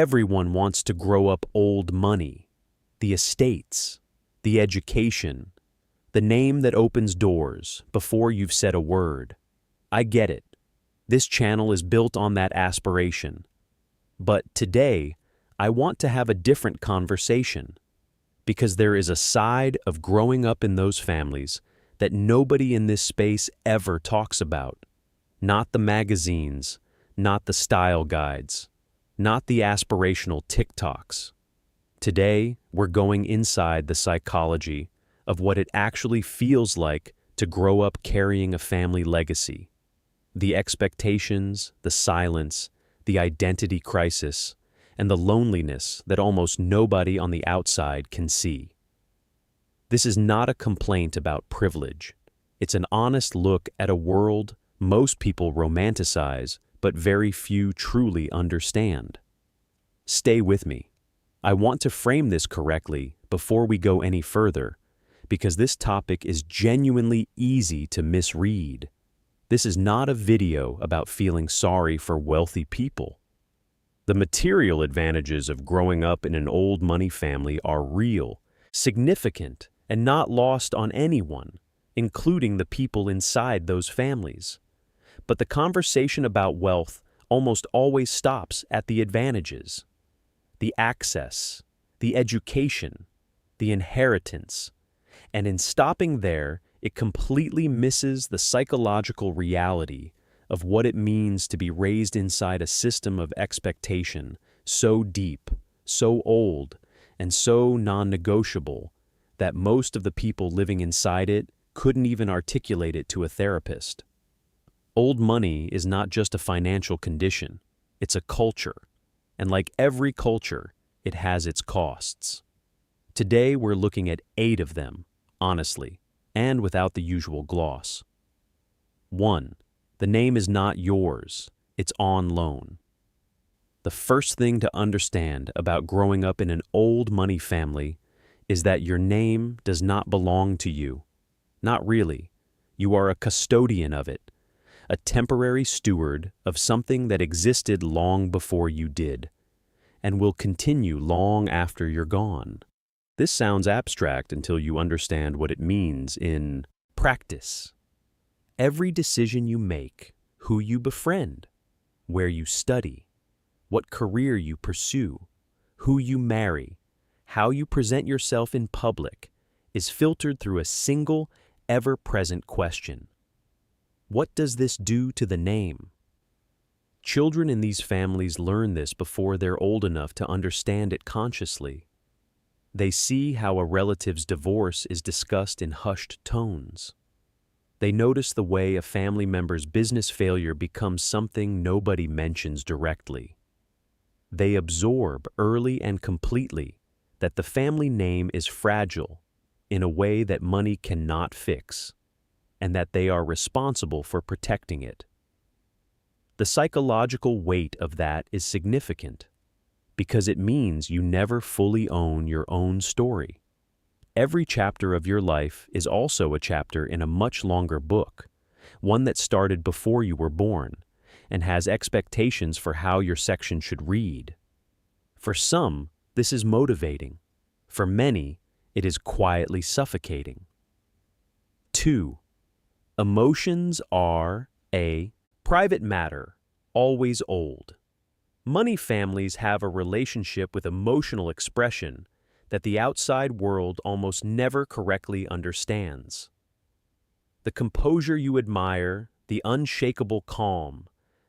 Everyone wants to grow up old money, the estates, the education, the name that opens doors before you've said a word. I get it. This channel is built on that aspiration. But today, I want to have a different conversation, because there is a side of growing up in those families that nobody in this space ever talks about. Not the magazines, not the style guides, not the aspirational TikToks. Today, we're going inside the psychology of what it actually feels like to grow up carrying a family legacy. The expectations, the silence, the identity crisis, and the loneliness that almost nobody on the outside can see. This is not a complaint about privilege. It's an honest look at a world most people romanticize, but very few truly understand. Stay with me. I want to frame this correctly before we go any further, because this topic is genuinely easy to misread. This is not a video about feeling sorry for wealthy people. The material advantages of growing up in an old money family are real, significant, and not lost on anyone, including the people inside those families. But the conversation about wealth almost always stops at the advantages. The access, the education, the inheritance, and in stopping there, it completely misses the psychological reality of what it means to be raised inside a system of expectation so deep, so old, and so non-negotiable that most of the people living inside it couldn't even articulate it to a therapist. Old money is not just a financial condition, it's a culture. And like every culture, it has its costs. Today, we're looking at 8 of them, honestly, and without the usual gloss. 1. The name is not yours, it's on loan. The first thing to understand about growing up in an old money family is that your name does not belong to you. Not really. You are a custodian of it, a temporary steward of something that existed long before you did, and will continue long after you're gone. This sounds abstract until you understand what it means in practice. Every decision you make, who you befriend, where you study, what career you pursue, who you marry, how you present yourself in public, is filtered through a single, ever-present question. What does this do to the name? Children in these families learn this before they're old enough to understand it consciously. They see how a relative's divorce is discussed in hushed tones. They notice the way a family member's business failure becomes something nobody mentions directly. They absorb early and completely that the family name is fragile in a way that money cannot fix, and that they are responsible for protecting it. The psychological weight of that is significant, because it means you never fully own your own story. Every chapter of your life is also a chapter in a much longer book, one that started before you were born, and has expectations for how your section should read. For some, this is motivating. For many, it is quietly suffocating. 2. Emotions are a private matter, always old. Money families have a relationship with emotional expression that the outside world almost never correctly understands. The composure you admire, the unshakable calm,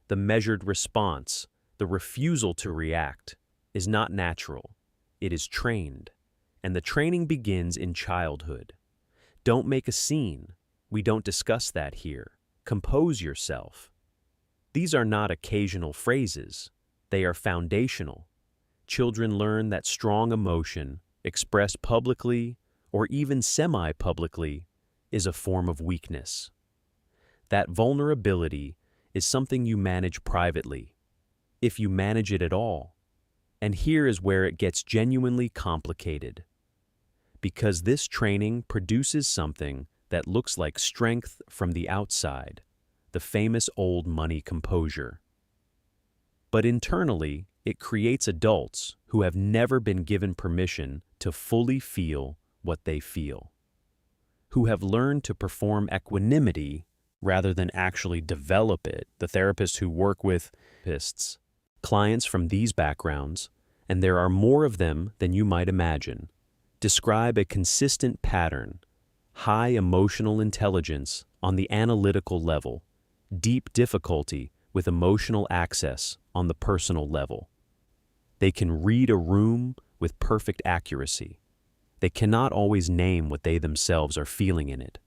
the measured response, the refusal to react, is not natural. It is trained, and the training begins in childhood. Don't make a scene. We don't discuss that here. Compose yourself. These are not occasional phrases. They are foundational. Children learn that strong emotion, expressed publicly or even semi-publicly, is a form of weakness. That vulnerability is something you manage privately, if you manage it at all. And here is where it gets genuinely complicated. Because this training produces something that looks like strength from the outside, the famous old money composure. But internally, It creates adults who have never been given permission to fully feel what they feel, who have learned to perform equanimity rather than actually develop it. The therapists who work with clients from these backgrounds, and there are more of them than you might imagine, describe a consistent pattern: high emotional intelligence on the analytical level, deep difficulty with emotional access on the personal level. They can read a room with perfect accuracy. They cannot always name what they themselves are feeling in it.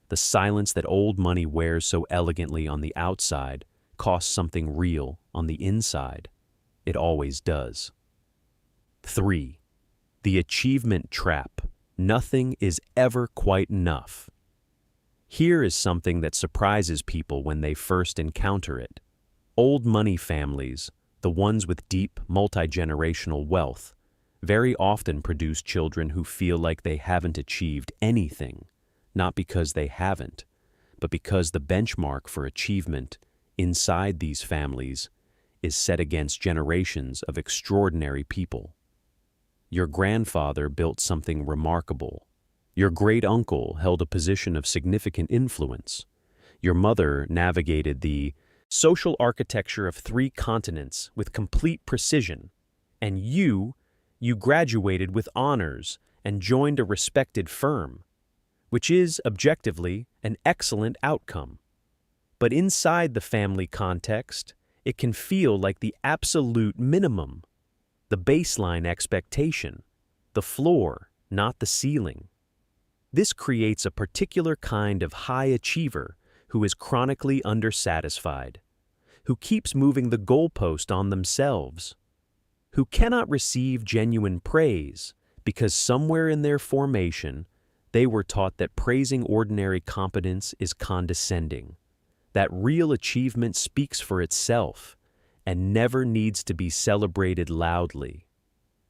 The silence that old money wears so elegantly on the outside costs something real on the inside. It always does. 3. The achievement trap. Nothing is ever quite enough. Here is something that surprises people when they first encounter it. Old money families, the ones with deep, multi-generational wealth, very often produce children who feel like they haven't achieved anything, not because they haven't, but because the benchmark for achievement inside these families is set against generations of extraordinary people. Your grandfather built something remarkable. Your great-uncle held a position of significant influence. Your mother navigated the social architecture of 3 continents with complete precision, and you graduated with honors and joined a respected firm, which is, objectively, an excellent outcome. But inside the family context, it can feel like the absolute minimum, the baseline expectation, the floor, not the ceiling. This creates a particular kind of high achiever who is chronically undersatisfied, who keeps moving the goalpost on themselves, who cannot receive genuine praise because somewhere in their formation they were taught that praising ordinary competence is condescending, that real achievement speaks for itself and never needs to be celebrated loudly.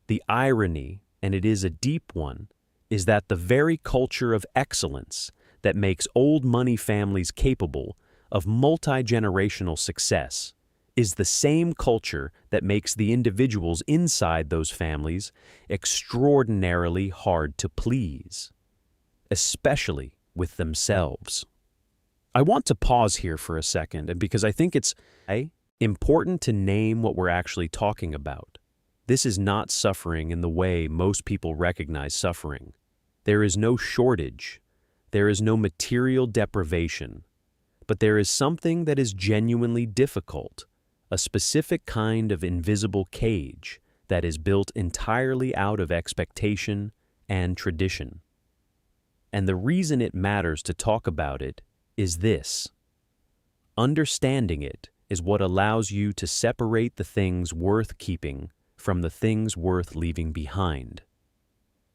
The irony, and it is a deep one, is that the very culture of excellence that makes old money families capable of multi-generational success is the same culture that makes the individuals inside those families extraordinarily hard to please, especially with themselves. I want to pause here for a second, and because I think it's important to name what we're actually talking about. This is not suffering in the way most people recognize suffering. There is no shortage. There is no material deprivation. But there is something that is genuinely difficult, a specific kind of invisible cage that is built entirely out of expectation and tradition. And the reason it matters to talk about it is this: understanding it is what allows you to separate the things worth keeping from the things worth leaving behind.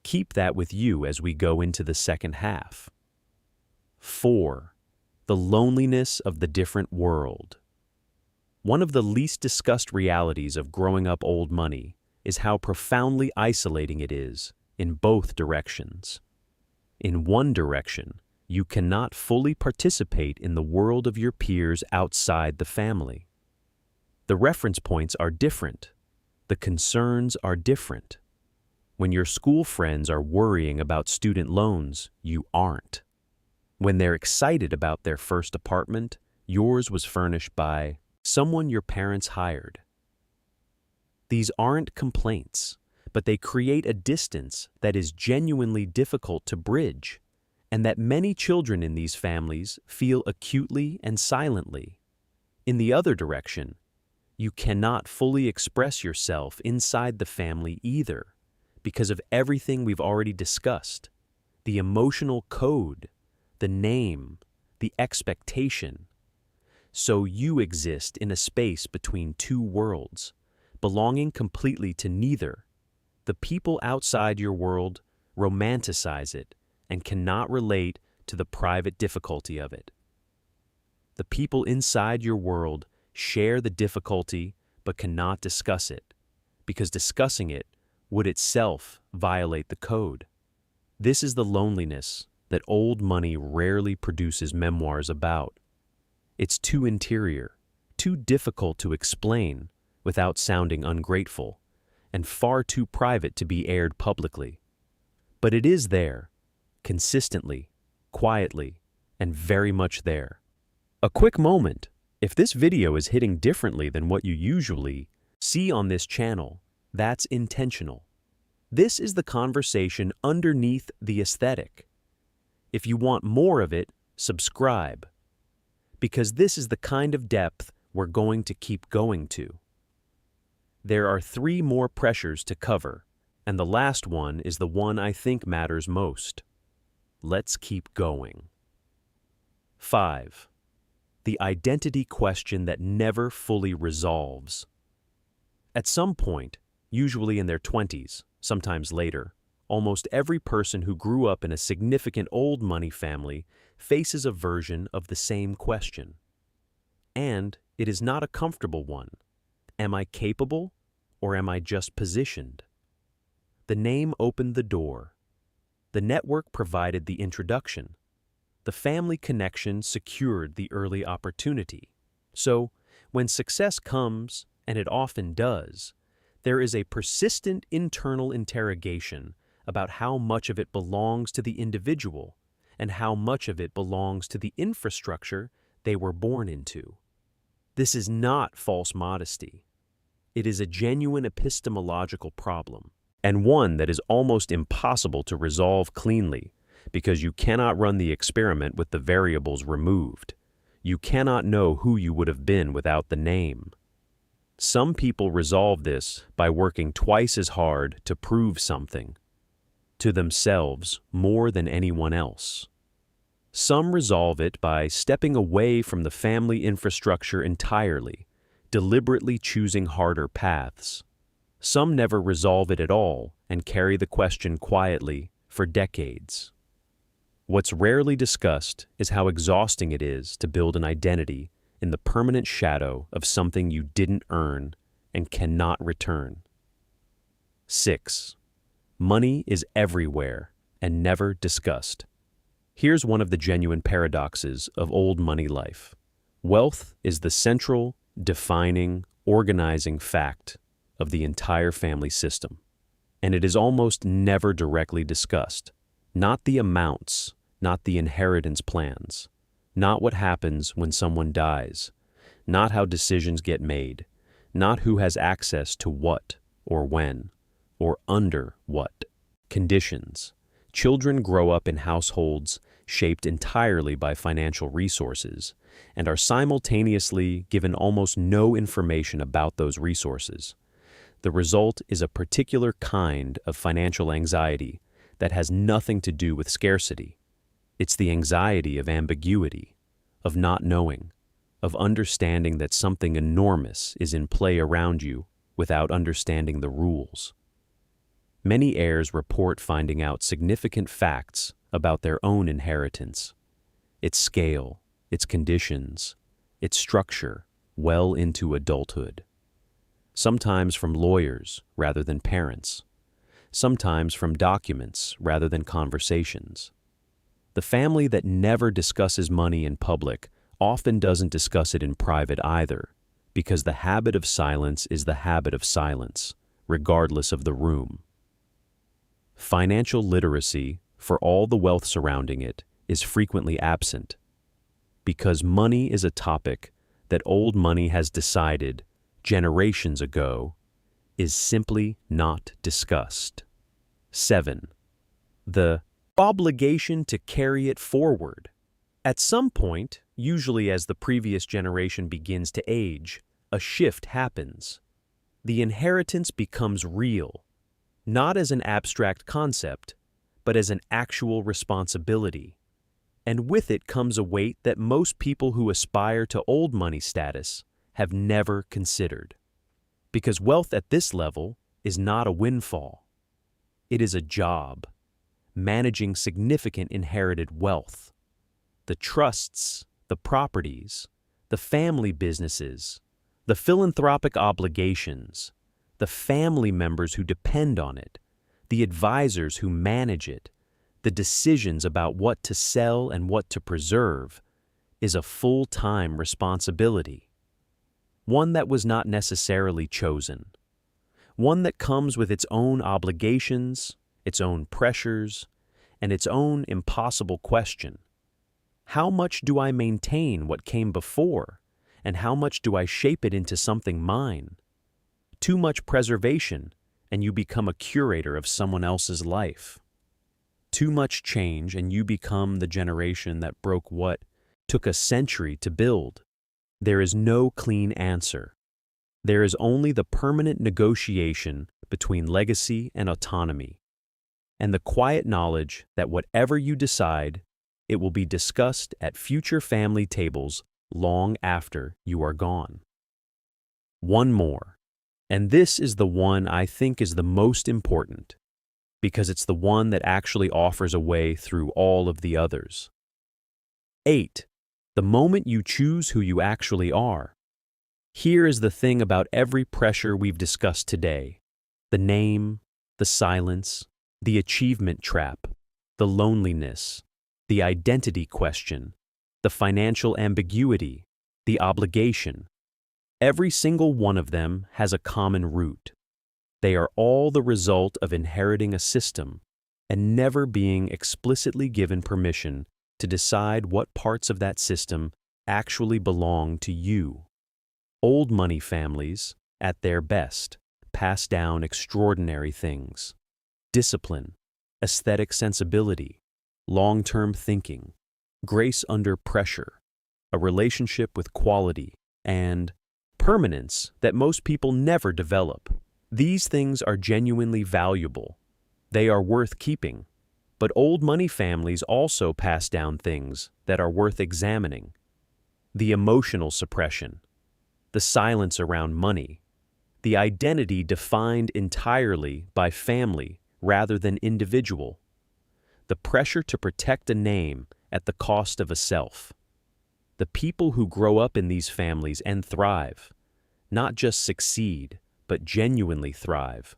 Keep that with you as we go into the second half. 4. The loneliness of the different world. One of the least discussed realities of growing up old money is how profoundly isolating it is in both directions. In one direction, you cannot fully participate in the world of your peers outside the family. The reference points are different. The concerns are different. When your school friends are worrying about student loans, you aren't. When they're excited about their first apartment, yours was furnished by someone your parents hired. These aren't complaints, but they create a distance that is genuinely difficult to bridge, and that many children in these families feel acutely and silently. In the other direction, you cannot fully express yourself inside the family either, because of everything we've already discussed: the emotional code, the name, the expectation. So you exist in a space between 2 worlds, belonging completely to neither. The people outside your world romanticize it and cannot relate to the private difficulty of it. The people inside your world share the difficulty but cannot discuss it, because discussing it would itself violate the code. This is the loneliness that old money rarely produces memoirs about. It's too interior, too difficult to explain, without sounding ungrateful, and far too private to be aired publicly. But it is there, consistently, quietly, and very much there. A quick moment. If this video is hitting differently than what you usually see on this channel, that's intentional. This is the conversation underneath the aesthetic. If you want more of it, subscribe, because this is the kind of depth we're going to keep going to. There are 3 more pressures to cover, and the last one is the one I think matters most. Let's keep going. 5. The identity question that never fully resolves. At some point, usually in their 20s, sometimes later, almost every person who grew up in a significant old money family faces a version of the same question. And it is not a comfortable one. Am I capable, or am I just positioned? The name opened the door. The network provided the introduction. The family connection secured the early opportunity. So, when success comes, and it often does, there is a persistent internal interrogation about how much of it belongs to the individual and how much of it belongs to the infrastructure they were born into. This is not false modesty. It is a genuine epistemological problem, and one that is almost impossible to resolve cleanly, because you cannot run the experiment with the variables removed. You cannot know who you would have been without the name. Some people resolve this by working twice as hard to prove something, to themselves more than anyone else. Some resolve it by stepping away from the family infrastructure entirely, deliberately choosing harder paths. Some never resolve it at all and carry the question quietly for decades. What's rarely discussed is how exhausting it is to build an identity in the permanent shadow of something you didn't earn and cannot return. 6. Money is everywhere and never discussed. Here's one of the genuine paradoxes of old money life. Wealth is the central, defining, organizing fact of the entire family system, and it is almost never directly discussed. Not the amounts, not the inheritance plans, not what happens when someone dies, not how decisions get made, not who has access to what or when, or under what conditions. Children grow up in households shaped entirely by financial resources and are simultaneously given almost no information about those resources. The result is a particular kind of financial anxiety that has nothing to do with scarcity. It's the anxiety of ambiguity, of not knowing, of understanding that something enormous is in play around you without understanding the rules. Many heirs report finding out significant facts about their own inheritance, its scale, its conditions, its structure, well into adulthood. Sometimes from lawyers rather than parents, sometimes from documents rather than conversations. The family that never discusses money in public often doesn't discuss it in private either, because the habit of silence is the habit of silence, regardless of the room. Financial literacy, for all the wealth surrounding it, is frequently absent, because money is a topic that old money has decided, generations ago, is simply not discussed. 7. The obligation to carry it forward. At some point, usually as the previous generation begins to age, a shift happens. The inheritance becomes real, not as an abstract concept, but as an actual responsibility. And with it comes a weight that most people who aspire to old money status have never considered. Because wealth at this level is not a windfall. It is a job, managing significant inherited wealth. The trusts, the properties, the family businesses, the philanthropic obligations, the family members who depend on it, the advisors who manage it, the decisions about what to sell and what to preserve, is a full-time responsibility. one that was not necessarily chosen, one that comes with its own obligations, its own pressures, and its own impossible question. How much do I maintain what came before, and how much do I shape it into something mine? Too much preservation, and you become a curator of someone else's life. Too much change, and you become the generation that broke what took a century to build. There is no clean answer. There is only the permanent negotiation between legacy and autonomy, and the quiet knowledge that whatever you decide, it will be discussed at future family tables long after you are gone. One more, and this is the one I think is the most important, because it's the one that actually offers a way through all of the others. 8. The moment you choose who you actually are. Here is the thing about every pressure we've discussed today: the name, the silence, the achievement trap, the loneliness, the identity question, the financial ambiguity, the obligation. Every single one of them has a common root. They are all the result of inheriting a system and never being explicitly given permission to decide what parts of that system actually belong to you. Old money families, at their best, pass down extraordinary things: discipline, aesthetic sensibility, long-term thinking, grace under pressure, a relationship with quality, and permanence that most people never develop. These things are genuinely valuable. They are worth keeping. But old money families also pass down things that are worth examining: the emotional suppression, the silence around money, the identity defined entirely by family rather than individual, the pressure to protect a name at the cost of a self. The people who grow up in these families and thrive, not just succeed, but genuinely thrive,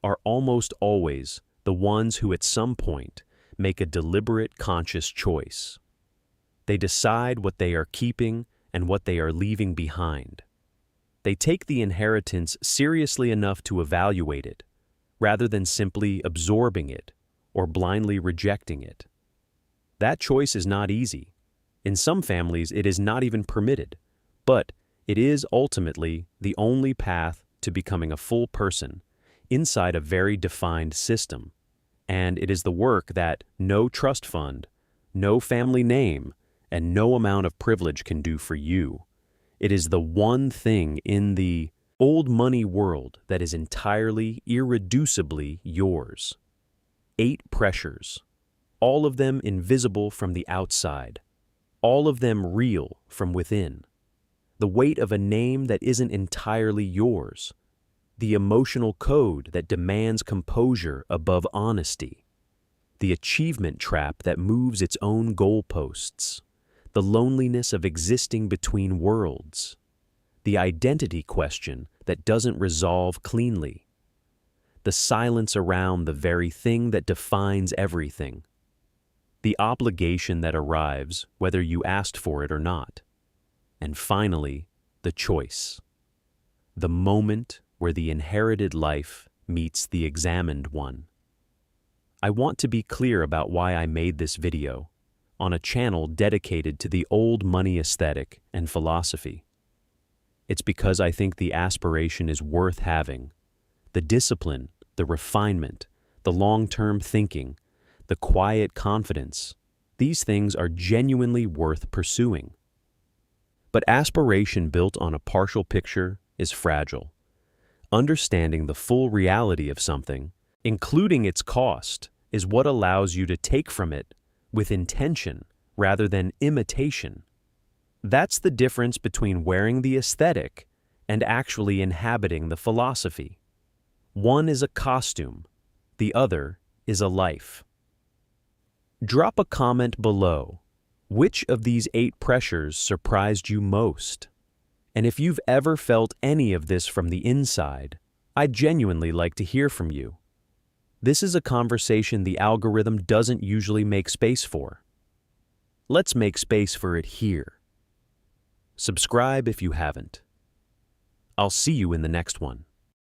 are almost always the ones who at some point make a deliberate, conscious choice. They decide what they are keeping and what they are leaving behind. They take the inheritance seriously enough to evaluate it, rather than simply absorbing it or blindly rejecting it. That choice is not easy. In some families, it is not even permitted, but it is ultimately the only path to becoming a full person inside a very defined system. And it is the work that no trust fund, no family name, and no amount of privilege can do for you. It is the one thing in the old money world that is entirely, irreducibly yours. 8 pressures, all of them invisible from the outside, all of them real from within. The weight of a name that isn't entirely yours, the emotional code that demands composure above honesty, the achievement trap that moves its own goalposts, the loneliness of existing between worlds, the identity question that doesn't resolve cleanly, the silence around the very thing that defines everything, the obligation that arrives whether you asked for it or not, and finally, the choice, the moment where the inherited life meets the examined one. I want to be clear about why I made this video on a channel dedicated to the old money aesthetic and philosophy. It's because I think the aspiration is worth having. The discipline, the refinement, the long-term thinking, the quiet confidence, these things are genuinely worth pursuing. But aspiration built on a partial picture is fragile. Understanding the full reality of something, including its cost, is what allows you to take from it with intention rather than imitation. That's the difference between wearing the aesthetic and actually inhabiting the philosophy. One is a costume, the other is a life. Drop a comment below. Which of these 8 pressures surprised you most? And if you've ever felt any of this from the inside, I'd genuinely like to hear from you. This is a conversation the algorithm doesn't usually make space for. Let's make space for it here. Subscribe if you haven't. I'll see you in the next one.